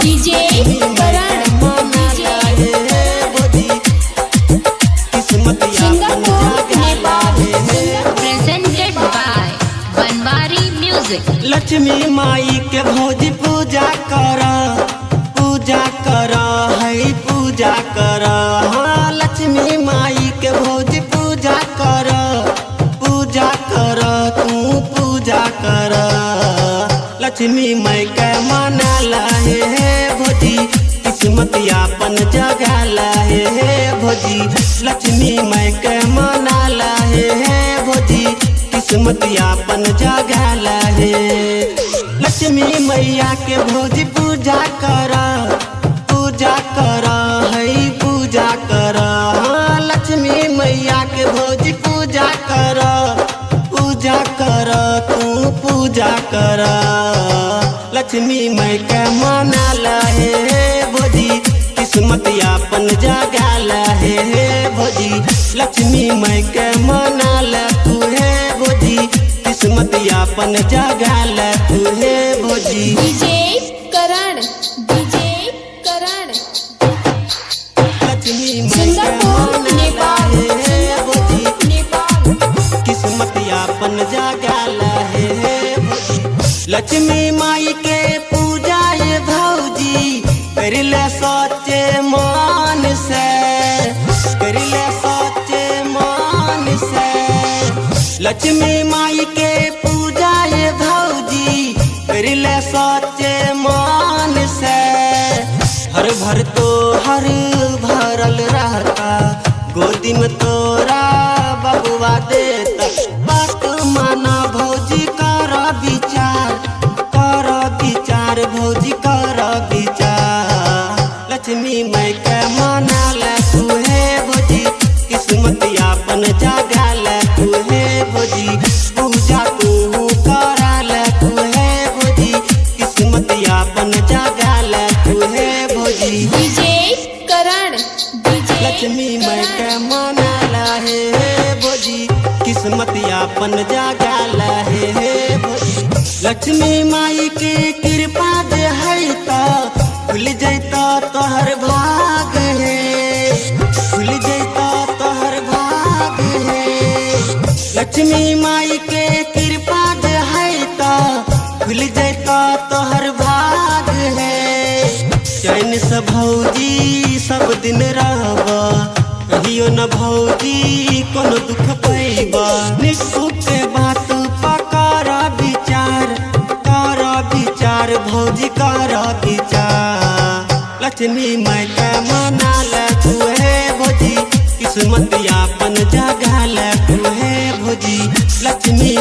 DJ Karan Singapore Nepal presented by Banwari music. Lakshmi माई के भौजी पूजा कर है पूजा कर। हाँ लक्ष्मी माई के भौजी पूजा कर तू पूजा कर। लक्ष्मी माई के मनाला हे भौजी किस्मत यापन जगाला हे भौजी। लक्ष्मी माई के मनाला हे भौजी किस्मत यापन जगाला हे। लक्ष्मी मैया के भौजी पूजा कर है पूजा कर। हाँ लक्ष्मी मैया के भौजी पूजा कर तू पूजा कर। लक्ष्मी माई के मनाला हे भौजी किस्मत यापन जगाला हे भौजी। लक्ष्मी माई के मनाला तू हे भौजी किस्मत यापन जगाला तू हे भौजी। डीजे करण लक्ष्मी सिंगापुर नेपाल किस्मत यापन जगाला हे भौजी। लक्ष्मी माई के पूजा ये भौजी करिले सच्चे मान से करिले सच्चे मान से। लक्ष्मी माई के पूजा ये भौजी करिले सच्चे मान से। हर भर तो हर भरल रहता गोदी में तोरा बबुआ देता। बात माना भौजी कर विचार भौजी कर विचार। लक्ष्मी माई के मनाला तू हे भौजी किस्मत यापन जगाला तू हे भौजी। पूजा तू कराला तू हे भौजी किस्मत यापन जगाला तू हे भौजी। डीजे करण लक्ष्मी माई के मनाला हे भौजी किस्मत यापन जगाला हे भौजी। लक्ष्मी माई के कृपा दे है तो खुल जैता तोहर भाग है खुल जैता तोहर भाग है। लक्ष्मी माई के कृपा दे है तो खुल जैता तोहर भाग है। चैन से भौजी सब दिन रहबा कहियो न भौजी कोनो दुख पैबा। निसुख के बात पकार विचार भौजी कर विचार। लक्ष्मी माई के मनाला तू हे भौजी किस्मत यापन जगाला तू हे भौजी। लक्ष्मी